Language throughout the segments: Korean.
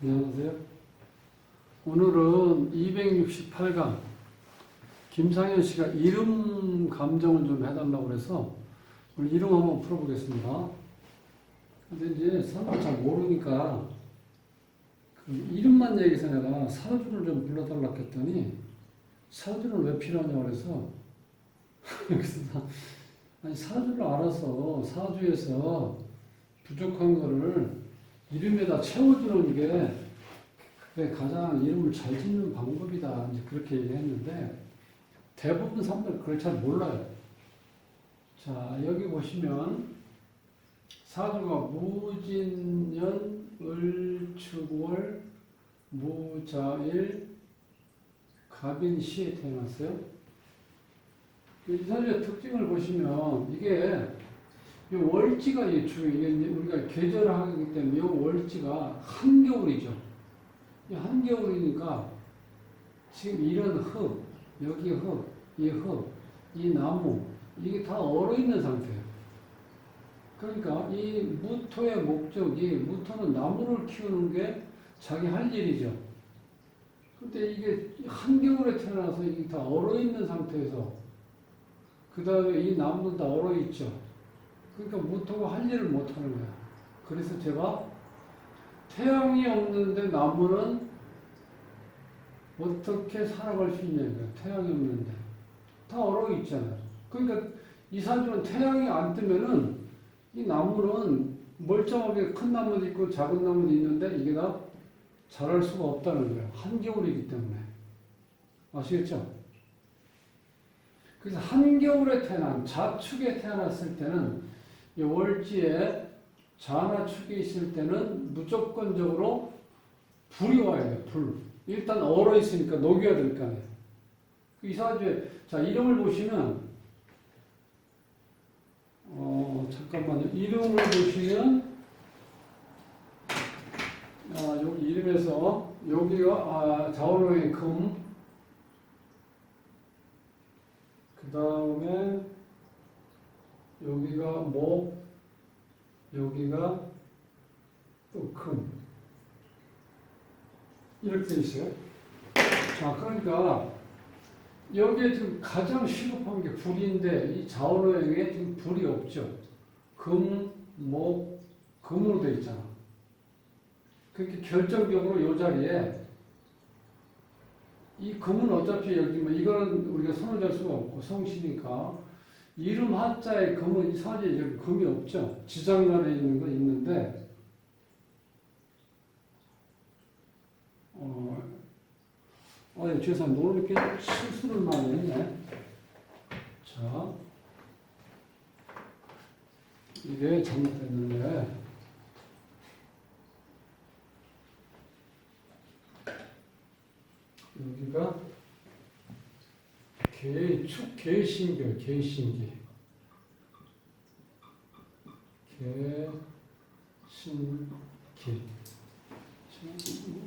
안녕하세요. 오늘은 268강 김상현 씨가 이름 감정을 좀 해달라고 그래서 오늘 이름 한번 풀어보겠습니다. 근데 이제 사람을 잘 모르니까 그 이름만 얘기해서 내가 사주를 좀 불러달라고 했더니 사주는 왜 필요하냐고 그래서 그래서 아니 사주를 알아서 사주에서 부족한 거를 이름에다 채워주는 게 그게 가장 이름을 잘 짓는 방법이다. 이제 그렇게 얘기했는데 대부분 사람들 그걸 잘 몰라요. 자, 여기 보시면 사주가 무진년, 을축월, 무자일, 갑인시에 태어났어요. 이 사주의 특징을 보시면 이게 이 월지가 이게 우리가 계절을 하기 때문에 이 월지가 한겨울이죠. 이 한겨울이니까 지금 이런 흙, 여기 흙, 이 나무 이게 다 얼어 있는 상태예요. 그러니까 이 무토의 목적이 무토는 나무를 키우는 게 자기 할 일이죠. 근데 이게 한겨울에 태어나서 이게 다 얼어 있는 상태에서 그 다음에 이 나무도 다 얼어 있죠. 그러니까 무토가 할 일을 못 하는 거야. 그래서 제가 태양이 없는데 나무는 어떻게 살아갈 수 있냐고요. 태양이 없는데. 다 얼어 있잖아요. 그러니까 이 사주는 태양이 안 뜨면은 이 나무는 멀쩡하게 큰 나무도 있고 작은 나무도 있는데 이게 다 자랄 수가 없다는 거예요. 한겨울이기 때문에. 아시겠죠? 그래서 한겨울에 태어난 자축에 태어났을 때는 이 월지에 자나축이 있을 때는 무조건적으로 불이 와야 돼요. 불. 일단 얼어 있으니까 녹여야 될 거 아니에요. 이 사주에 자 이름을 보시면 잠깐만요. 이름을 보시면 여기 이름에서 여기가 자오로의 금, 그 다음에 여기가 목, 여기가 또 금. 이렇게 돼 있어요. 자, 그러니까 여기에 지금 가장 시급한 게 불인데 이 자오로행에 지금 불이 없죠. 금, 목, 금으로 돼 있잖아. 그렇게 결정적으로 이 자리에 이 금은 어차피 여기 뭐 이거는 우리가 손을 댈 수가 없고 성씨니까 이름 한자에 금은 사지에 여기 금이 없죠. 지장간에 있는 거 있는데 죄송합니다. 오늘 이렇게 실수를 많이 했네. 자, 이게 잘못됐는데 여기가 개신기요. 개신기.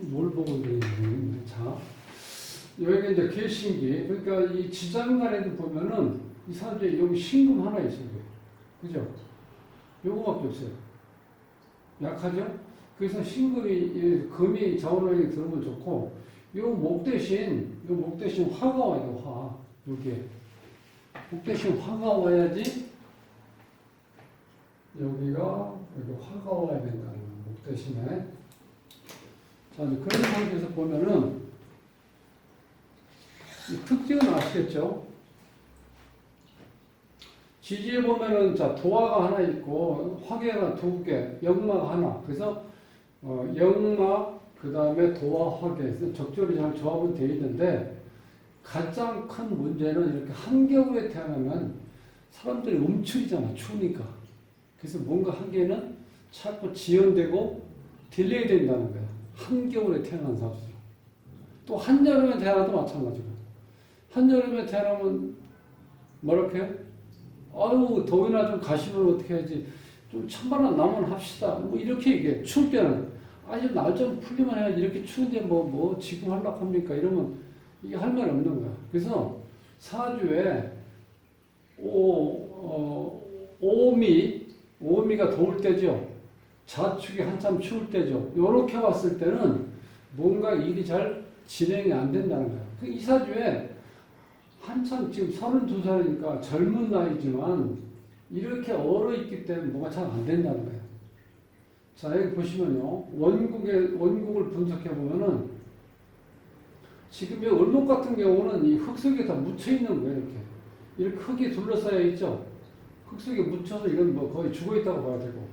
뭘 보고 있는지. 자, 여기가 이제 개신기. 그러니까 이 지장간에도 보면은 이 사주에 여기 신금 하나 있어요. 그죠? 요거밖에 없어요. 약하죠? 그래서 신금이, 금이 자원력이 들어오면 좋고, 요 목 대신 화가 와요, 화. 여기에. 목 대신 화가 와야지, 여기 화가 와야 된다는 거예요. 목 대신에. 자, 그런 상태에서 보면은, 이 특징은 아시겠죠? 지지에 보면은, 자, 도화가 하나 있고, 화계가 두 개, 역마가 하나. 그래서, 역마, 그 다음에 도화, 화계. 적절히 잘 조합은 되어 있는데, 가장 큰 문제는 이렇게 한겨울에 태어나면 사람들이 움츠리잖아, 추우니까. 그래서 뭔가 하기에는 자꾸 지연되고 딜레이 된다는 거야. 한겨울에 태어난 사람들. 또 한여름에 태어나도 마찬가지고. 한여름에 태어나면 뭐랄까 해요? 아유 더위나 좀 가시면 어떻게 해야지 좀 찬바람 나면 합시다 뭐 이렇게 얘기해. 추울 때는 아주 날 좀 풀리면 해야지 이렇게 추운데 뭐 지금 하려고 합니까 이러면 이게 할 말 없는 거야. 그래서 사주에 오미가 더울 때죠. 좌측이 한참 추울 때죠. 요렇게 왔을 때는 뭔가 일이 잘 진행이 안 된다는 거예요. 그 이사주에 한참 지금 32살이니까 젊은 나이지만 이렇게 얼어 있기 때문에 뭐가 잘 안 된다는 거예요. 자, 여기 보시면요. 원국을 분석해 보면은 지금 이 을목 같은 경우는 이 흙 속에 다 묻혀 있는 거예요. 이렇게 흙이 둘러싸여 있죠. 흙 속에 묻혀서 이건 뭐 거의 죽어 있다고 봐야 되고,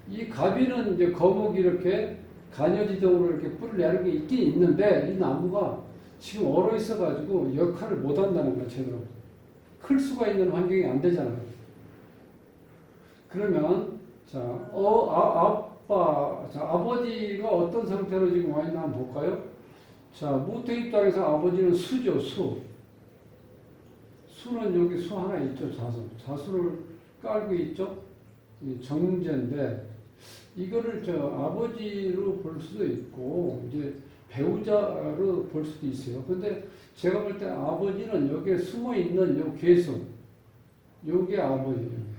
이 가비는 이제 거목이 이렇게 간여지정으로 이렇게 뿌리를 내는 게 있긴 있는데 이 나무가 지금 얼어 있어가지고 역할을 못 한다는 거예요. 제대로 클 수가 있는 환경이 안 되잖아요. 그러면 자, 아버지가 어떤 상태로 지금 와 있나 한번 볼까요? 자, 무태 입장에서 아버지는 수죠, 수. 수는 여기 수 하나 있죠, 자수. 자수를 깔고 있죠? 이 정제인데, 이거를 아버지로 볼 수도 있고, 이제 배우자로 볼 수도 있어요. 근데 제가 볼 때 아버지는 여기에 숨어 있는 요 개수, 요게 아버지예요.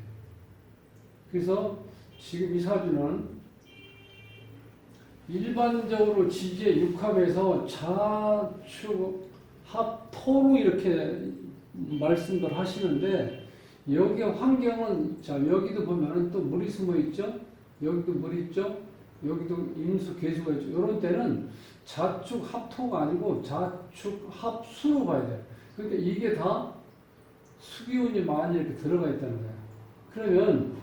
그래서 지금 이 사주는 일반적으로 지지의 육합에서 자축, 합토로 이렇게 말씀들 하시는데, 여기 환경은, 자, 여기도 보면은 또 물이 숨어 있죠? 여기도 물이 있죠? 여기도 임수, 개수가 있죠? 이런 때는 자축, 합토가 아니고 자축, 합수로 봐야 돼요. 그러니까 이게 다 수기운이 많이 이렇게 들어가 있다는 거예요. 그러면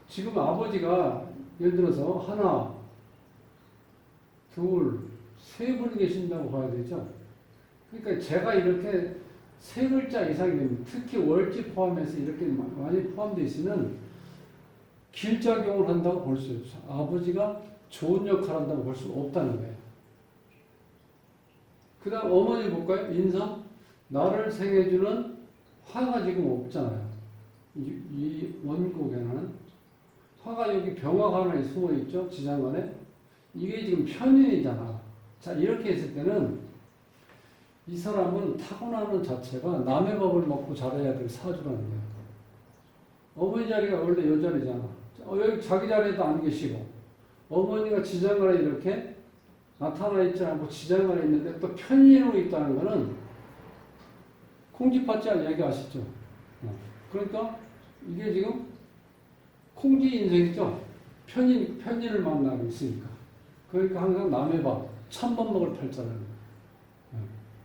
지금 아버지가 예를 들어서 하나, 둘, 세 분이 계신다고 봐야 되죠. 그러니까 제가 이렇게 세 글자 이상이 됩니다. 특히 월지 포함해서 이렇게 많이 포함되어 있으면 길작용을 한다고 볼 수 없어요. 아버지가 좋은 역할을 한다고 볼 수 없다는 거예요. 그 다음 어머니 볼까요? 인성. 나를 생해주는 화가 지금 없잖아요. 이 원국에는. 화가 여기 병화가 하나 숨어 있죠? 지장간에. 이게 지금 편인이잖아. 자, 이렇게 했을 때는 이 사람은 타고나는 자체가 남의 밥을 먹고 자라야 될 사주라는 거예요. 어머니 자리가 원래 요 자리잖아. 여기 자기 자리에도 안 계시고, 어머니가 지장간에 이렇게 나타나 있지 않고 지장간에 있는데 또 편인으로 있다는 거는 콩쥐팥쥐 얘기 아시죠? 그러니까 이게 지금 콩쥐 인생이죠? 편인을 만나고 있으니까. 그러니까 항상 남의 밥, 찬밥 먹을 팔자라는 거예요.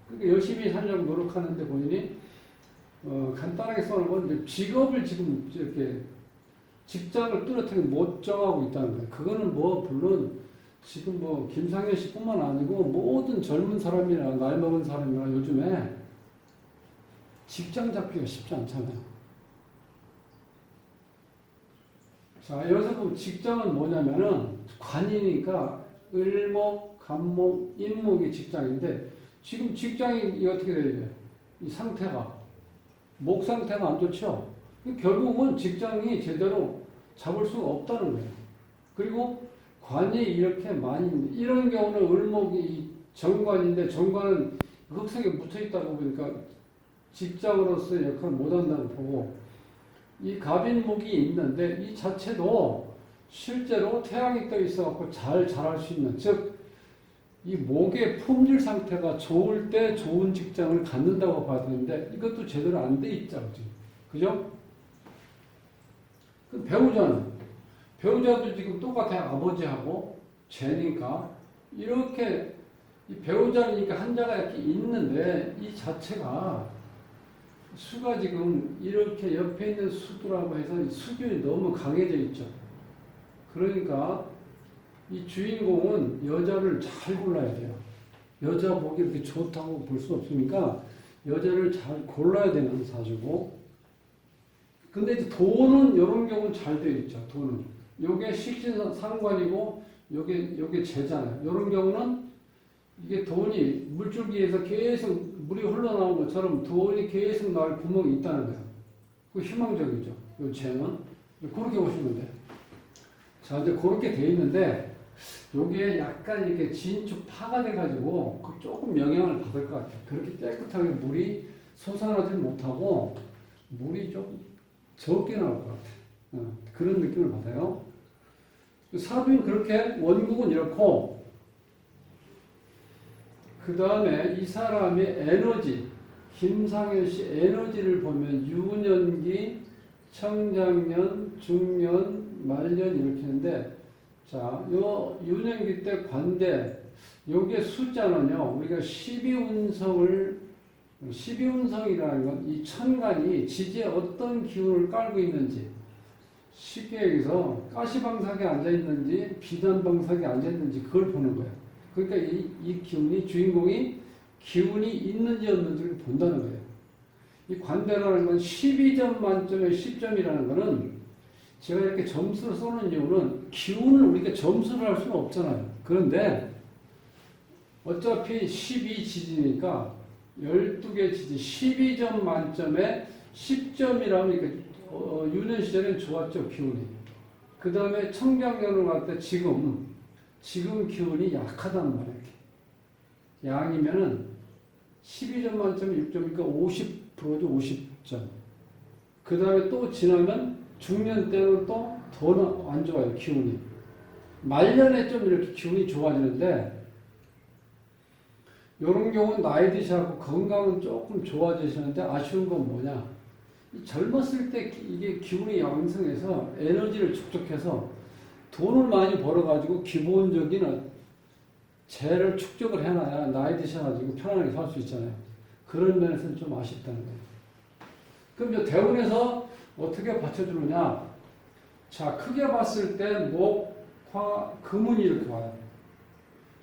그러니까 열심히 살려고 노력하는데 본인이 간단하게 써놓은 직업을 지금 이렇게 직장을 뚜렷하게 못 정하고 있다는 거예요. 그거는 뭐 물론 지금 뭐 김상현 씨뿐만 아니고 모든 젊은 사람이나 나이 먹은 사람이나 요즘에 직장 잡기가 쉽지 않잖아요. 자, 여기서 보면 직장은 뭐냐면은 관이니까 을목, 간목, 인목이 직장인데 지금 직장이 어떻게 돼요? 이 상태가 목 상태가 안 좋죠. 결국은 직장이 제대로 잡을 수가 없다는 거예요. 그리고 관이 이렇게 많이 이런 경우는 을목이 정관인데 정관은 흙속에 묻혀 있다고 보니까 직장으로서의 역할을 못 한다고 보고 이 갑인목이 있는데 이 자체도 실제로 태양이 떠 있어갖고 잘 자랄 수 있는 즉 이 목의 품질 상태가 좋을 때 좋은 직장을 갖는다고 봐야 되는데 이것도 제대로 안 돼 있죠. 그죠? 그 배우자도 지금 똑같아요. 아버지하고 죄니까 이렇게 이 배우자니까 한자가 이렇게 있는데 이 자체가 수가 지금 이렇게 옆에 있는 수두라고 해서 수균이 너무 강해져 있죠. 그러니까 이 주인공은 여자를 잘 골라야 돼요. 여자 보기 이렇게 좋다고 볼 수 없으니까 여자를 잘 골라야 되는 사주고. 근데 이제 돈은 이런 경우는 잘 되어 있죠. 돈은 요게 식신상관이고 요게 재잖아요. 이런 경우는 이게 돈이 물줄기에서 계속 물이 흘러나오는 것처럼 돈이 계속 나올 구멍이 있다는 거예요. 그 희망적이죠. 요 재는 그렇게 보시면 돼요. 자, 이제 그렇게 돼 있는데 요게 약간 이렇게 진축 파가 돼가지고 조금 영향을 받을 것 같아요. 그렇게 깨끗하게 물이 솟아나지 못하고 물이 좀 적게 나올 것 같아요. 그런 느낌을 받아요. 사주는 그렇게 원국은 이렇고, 그 다음에 이 사람의 에너지, 김상현 씨 에너지를 보면 유년기, 청장년, 중년, 말년 이렇게 있는데, 자, 요 유년기 때 관대, 요게 숫자는요, 우리가 12운성이라는 건 이 천간이 지지에 어떤 기운을 깔고 있는지, 쉽게 얘기해서 가시방석에 앉아있는지, 비단방석에 앉아있는지 그걸 보는 거예요. 그러니까 이 기운이, 주인공이 기운이 있는지 없는지를 본다는 거예요. 이 관대라는 건 12점 만점에 10점이라는 거는 제가 이렇게 점수를 쏘는 이유는 기운을 우리가 점수를 할 수는 없잖아요. 그런데 어차피 12지지니까 12개 지지 12점 만점에 10점이라면 유년 시절엔 좋았죠, 기운이. 그 다음에 청장년을 갈 때 지금 기운이 약하단 말이에요. 양이면은 12점 만점에 6점이니까 50%죠, 50점. 그 다음에 또 지나면 중년 때는 또 더 안 좋아요, 기운이. 말년에 좀 이렇게 기운이 좋아지는데, 이런 경우는 나이 드시고 건강은 조금 좋아지시는데 아쉬운 건 뭐냐? 젊었을 때 이게 기운이 양성해서 에너지를 축적해서 돈을 많이 벌어가지고 기본적인 재를 축적을 해놔야 나이 드셔가지고 편안하게 살 수 있잖아요. 그런 면에서는 좀 아쉽다는 거예요. 그럼 이제 대운에서 어떻게 받쳐주느냐? 자, 크게 봤을 때 목, 화, 금운이 이렇게 와요.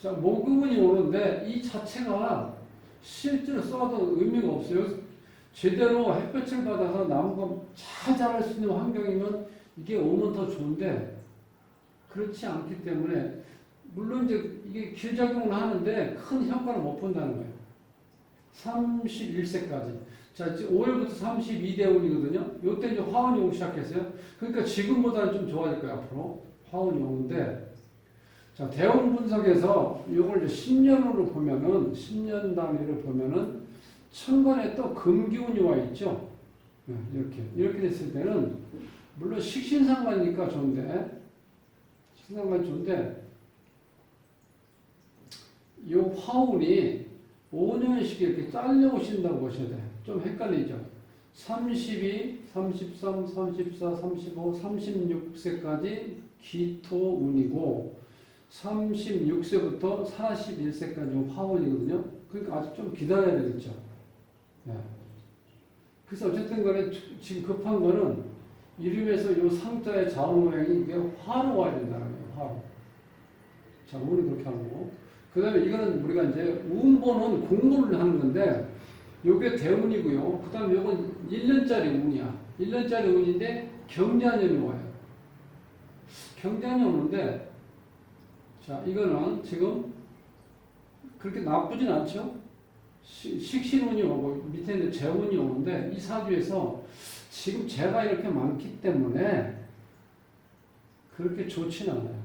자, 목금운이 오는데 이 자체가 실제로 써도 의미가 없어요. 제대로 햇볕을 받아서 나무가 잘 자랄 수 있는 환경이면 이게 오면 더 좋은데 그렇지 않기 때문에 물론 이제 이게 기작용을 하는데 큰 효과를 못 본다는 거예요. 31세까지. 자, 이제 5월부터 32대운이거든요. 요때 이제 화운이 오기 시작했어요. 그러니까 지금보다는 좀 좋아질 거예요, 앞으로. 화운이 오는데. 자, 대운 분석에서 이걸 이제 10년으로 보면은, 10년 단위로 보면은, 천간에 또 금기운이 와 있죠. 이렇게 됐을 때는, 물론 식신상관이니까 좋은데, 이 화운이 5년씩 이렇게 잘려오신다고 보셔야 돼요. 좀 헷갈리죠. 32, 33, 34, 35, 36세까지 기토운이고 36세부터 41세까지 화운이거든요. 그러니까 아직 좀 기다려야 되겠죠. 네. 그래서 어쨌든 간에 지금 급한 거는 이름에서 이 상자의 자원 모양이 이게 화로 와야 된다는 거예요. 화로. 자, 운이 그렇게 하는 거고. 그 다음에 이거는 우리가 이제 운보는 공부를 하는 건데 요게 대운이고요. 그 다음에 요건 1년짜리 운이야. 1년짜리 운인데 경자년이 와요. 경자년이 오는데 자, 이거는 지금 그렇게 나쁘진 않죠? 식신운이 오고 밑에 있는 재운이 오는데 이 사주에서 지금 재가 이렇게 많기 때문에 그렇게 좋지는 않아요.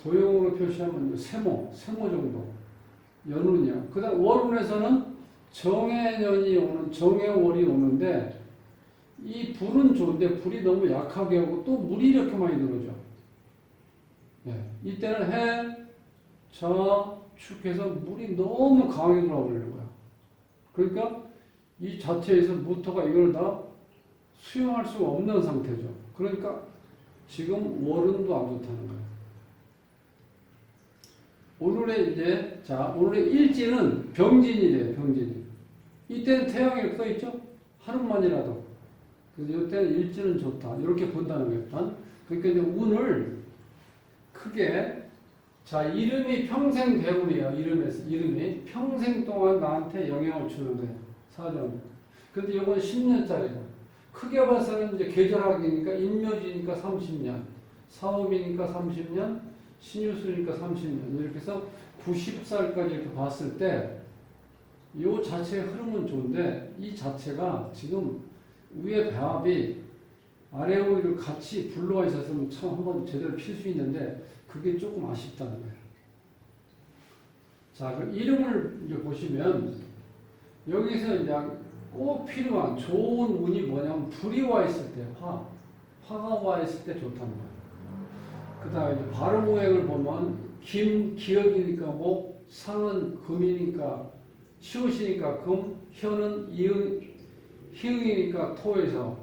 도형으로 표시하면 세모 정도. 연운이요. 그 다음 월운에서는 정해년이 오는, 정해월이 오는데 이 불은 좋은데 불이 너무 약하게 오고 또 물이 이렇게 많이 들어오죠. 예. 이때는 해, 저, 축해서 물이 너무 강하게 들어오는 거야. 그러니까 이 자체에서 모터가 이걸 다 수용할 수 없는 상태죠. 그러니까 지금 월운도 안 좋다는 거예요. 오늘의 이제, 자, 오늘의 일지는 병진이래요, 병진이. 이때는 태양이 이렇게 떠있죠? 하루만이라도. 그래서 이때는 일지는 좋다. 이렇게 본다는 거예요. 그러니까 이제 운을 크게, 자, 이름이 평생 대운이에요. 이름이 평생 동안 나한테 영향을 주는 거예요. 사전. 근데 이건 10년짜리고. 크게 봐서는 이제 계절학이니까, 인묘지니까 30년, 사업이니까 30년, 신유수니까 30년. 이렇게 해서 90살까지 이렇게 봤을 때, 이 자체의 흐름은 좋은데, 이 자체가 지금 위에 배합이 아래 오이를 같이 불러와 있었으면 참 한번 제대로 필 수 있는데, 그게 조금 아쉽다는 거예요. 자, 그럼 이름을 이제 보시면, 여기서 이제 꼭 필요한 좋은 운이 뭐냐면, 불이 와 있을 때, 화가 와 있을 때 좋다는 거예요. 그 다음에 발음오행을 보면 기역이니까 목, 상은 금이니까 시옷이니까 금, 혀는 희응이니까 토에서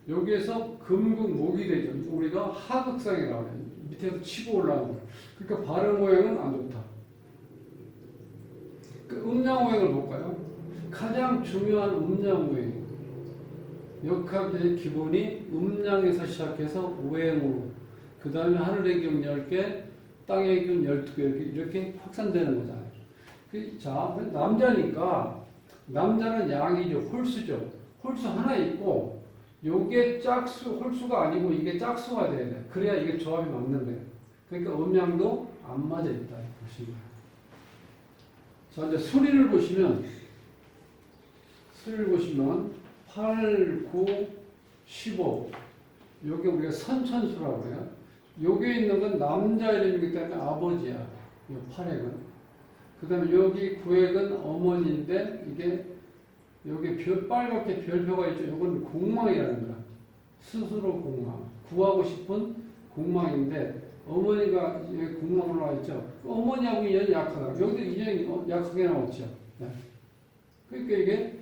여기에서 금극목이 되죠. 우리가 하극상이라고 해요. 밑에서 치고 올라가는 거예요. 그러니까 발음오행은 안 좋다. 그 음양오행을 볼까요? 가장 중요한 음양오행. 역학의 기본이 음양에서 시작해서 오행으로 그 다음에 하늘의 경 10개, 땅의 경 12개 이렇게 확산되는 거잖아요. 자, 남자니까 남자는 양이죠. 홀수죠. 홀수 하나 있고 요게 짝수, 홀수가 아니고 이게 짝수가 돼야 돼. 그래야 이게 조합이 맞는 거예요. 그러니까 음양도 안 맞아 있다. 보시면. 자, 이제 수리를 보시면 8, 9, 15 요게 우리가 선천수라고 해요. 요게 있는 건 남자 이름이기 때문에 아버지야. 요 8액은. 그 다음에 여기 9액은 어머니인데 이게 여기 빨갛게 별표가 있죠. 요건 공망이라는 거야. 스스로 공망. 구하고 싶은 공망인데 어머니가 여기 공망으로 나와 있죠. 어머니하고 인연이 약하다. 여기도 인연이 약하게 나왔죠. 네. 그러니까 이게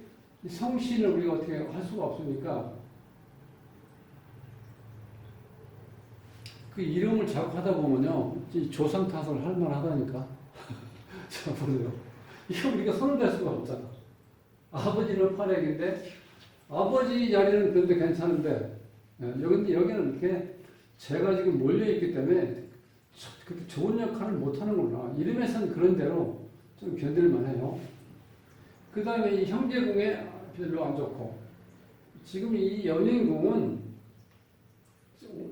성신을 우리가 어떻게 할 수가 없으니까 그 이름을 자꾸 하다 보면요, 조상 탓을 할 만하다니까. 자, 보세요. 이거 우리가 손을 댈 수가 없잖아. 아버지는 팔액인데, 아버지 자리는 그런데 괜찮은데, 여기는 이렇게 제가 지금 몰려있기 때문에 그렇게 좋은 역할을 못하는구나. 이름에서는 그런 대로 좀 견딜만 해요. 그 다음에 이 형제궁에 별로 안 좋고, 지금 이 연인궁은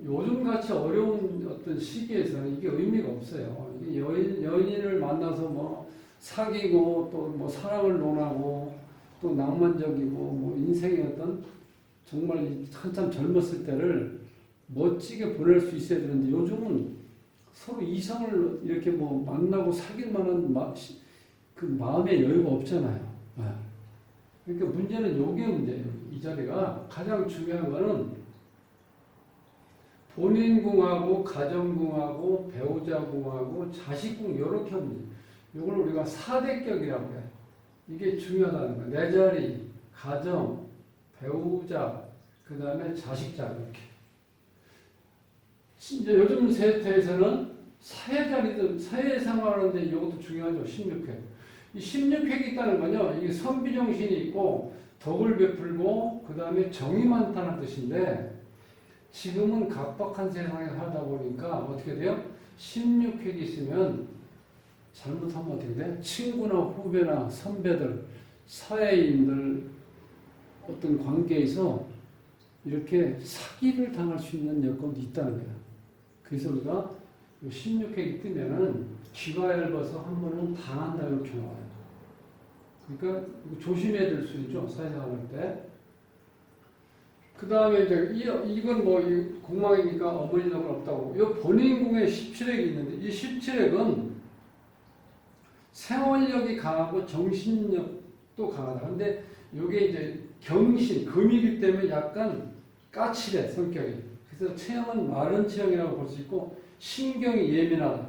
요즘같이 어려운 어떤 시기에서는 이게 의미가 없어요. 이게 연인을 만나서 뭐 사귀고 또 뭐 사랑을 논하고 또 낭만적이고 뭐 인생의 어떤 정말 한참 젊었을 때를 멋지게 보낼 수 있어야 되는데 요즘은 서로 이성을 이렇게 뭐 만나고 사귈 만한 그 마음의 여유가 없잖아요. 그러니까 문제는 요게 문제예요. 이 자리가 가장 중요한 거는 본인궁하고 가정궁하고 배우자궁하고 자식궁 이렇게 하면 돼요. 이걸 우리가 사대격이라고 해요. 이게 중요하다는 거예요. 내 자리, 가정, 배우자, 그 다음에 자식자 이렇게. 이제 요즘 세태에서는 사회자리든 사회 생활하는데 이것도 중요하죠. 16회. 이 16획이 있다는 건요. 이게 선비정신이 있고 덕을 베풀고 그 다음에 정이 많다는 뜻인데 지금은 각박한 세상에 살다 보니까 어떻게 돼요? 16획이 있으면 잘못하면 어떻게 돼? 친구나 후배나 선배들, 사회인들 어떤 관계에서 이렇게 사기를 당할 수 있는 여건도 있다는 거야. 그래서 우리가 16획이 뜨면은 귀가 얇아서 한 번은 당한다 이렇게 나와요. 그러니까 조심해야 될 수 있죠. 사회생활 할 때. 그 다음에 이제 이건 뭐 공망이니까 어머니 덕은 없다고. 이 본인궁에 17액이 있는데 이 17액은 생활력이 강하고 정신력도 강하다. 근데 이게 이제 경신, 금이기 때문에 약간 까칠해 성격이. 그래서 체형은 마른 체형이라고 볼 수 있고 신경이 예민하다.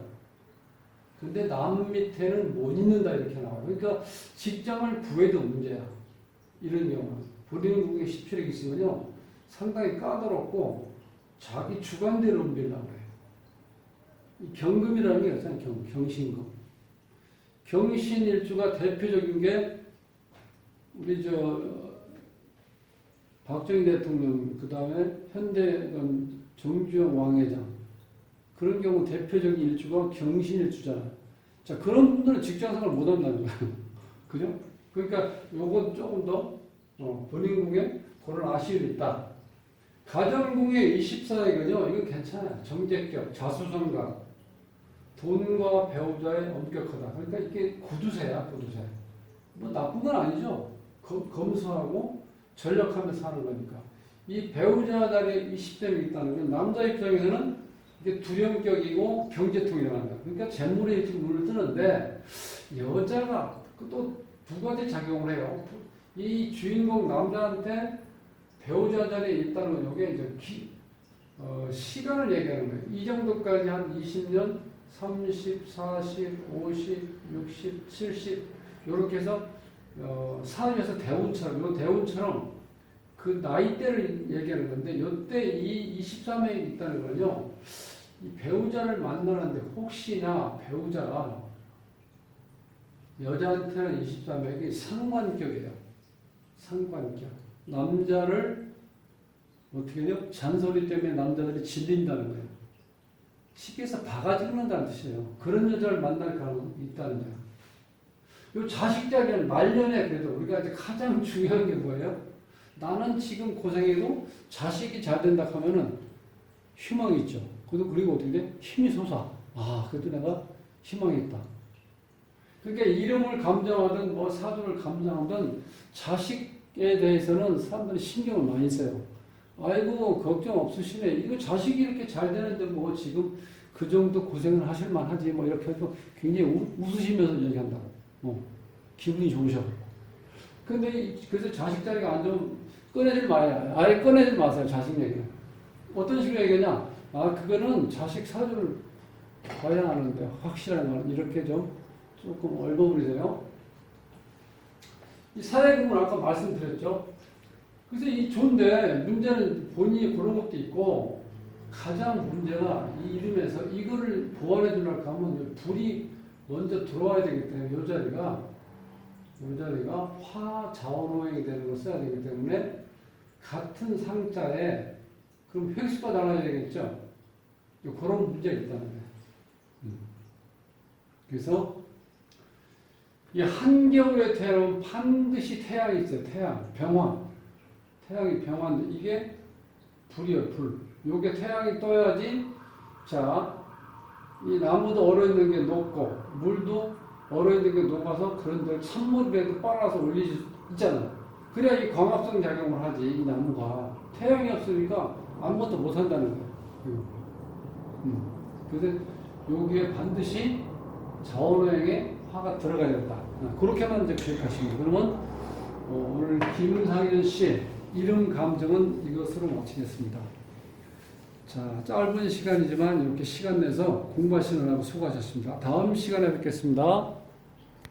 근데 남 밑에는 못 있는다 이렇게 나와요. 그러니까 직장을 구해도 문제야. 이런 경우는. 본인궁에 17액이 있으면요. 상당히 까다롭고 자기 주관대로 움직이려고 해요. 이 경금이라는 게 있잖아요. 경신금. 경신일주가 대표적인 게 우리 박정희 대통령 그 다음에 현대 정주영 왕회장 그런 경우 대표적인 일주가 경신일주잖아요. 자 그런 분들은 직장생활 못한다는 거예요. 그죠? 그러니까 요건 조금 더 본인궁에 그런 아쉬움이 있다. 가정궁의 24액은요, 이건 괜찮아요. 정제격, 자수성가, 돈과 배우자의 엄격하다. 그러니까 이게 구두쇠야, 구두쇠. 뭐 나쁜 건 아니죠. 검소하고 전력하면서 사는 거니까. 이 배우자 자리에 20점이 있다는 건 남자 입장에서는 이게 두령격이고 경제통이라는 거야. 그러니까 재물에 지금 눈을 뜨는데 여자가 또 두 가지 작용을 해요. 이 주인공 남자한테 배우자 자리에 있다는 건 이게 이제 시간을 얘기하는 거예요. 이 정도까지 한 20년, 30, 40, 50, 60, 70 이렇게 해서 사회에서 대운처럼 이 대운처럼 그 나이대를 얘기하는 건데 이때 이 23회에 있다는 건요. 이 배우자를 만나는데 혹시나 배우자가 여자한테는 23회이 상관격이에요. 상관격. 남자를 어떻게 해요? 잔소리 때문에 남자들이 질린다는 거예요. 쉽게 해서 바가지 긁는다는 뜻이에요. 그런 여자를 만날 가능성이 있다는 거예요. 이 자식 자리는 말년에 그래도 우리가 이제 가장 중요한 게 뭐예요? 나는 지금 고생해도 자식이 잘 된다 하면은 희망이 있죠. 그리고 어떻게 돼? 힘이 솟아. 그래도 내가 희망이 있다. 그러니까 이름을 감정하든 뭐 사주를 감정하든 자식에 대해서는 사람들이 신경을 많이 써요. 아이고 걱정 없으시네. 이거 자식이 이렇게 잘 되는데 뭐 지금 그 정도 고생을 하실 만하지 뭐 이렇게 해서 굉장히 웃으시면서 얘기한다고. 기분이 좋으셔. 근데 그래서 자식 자리가 안 좋으면 꺼내지 마요. 아예 꺼내지 마세요. 자식 얘기는. 어떤 식으로 얘기하냐? 그거는 자식 사주를 봐야 하는데 확실한 건 이렇게 좀 조금 얽어버리세요. 이 사회금은 아까 말씀드렸죠. 그래서 이 좋은데 문제는 본인이 그런 것도 있고 가장 문제가 이 이름에서 이거를 보완해 주려고 하면 불이 먼저 들어와야 되기 때문에 이 자리가 화 자원호행이 되는 걸 써야 되기 때문에 같은 상자에 그럼 획수가 달라야 되겠죠. 그런 문제가 있다는 거예요. 그래서 이 한겨울에 태어나면 반드시 태양이 있어요. 태양이 병화인데 이게 불이에요. 불. 요게 태양이 떠야지. 자, 이 나무도 얼어있는 게 녹고 물도 얼어있는 게 녹아서 그런데 찬물에도 빨아서 올릴 수 있잖아. 그래야 이 광합성 작용을 하지. 이 나무가 태양이 없으니까 아무것도 못 한다는 거예요. 그래서 여기에 반드시 자원호행에 화가 들어가야 된다. 그렇게만 이제 기억하시면 돼요. 그러면 오늘 김상현 씨 이름 감정은 이것으로 마치겠습니다. 자, 짧은 시간이지만 이렇게 시간 내서 공부하시느라고 수고하셨습니다. 다음 시간에 뵙겠습니다.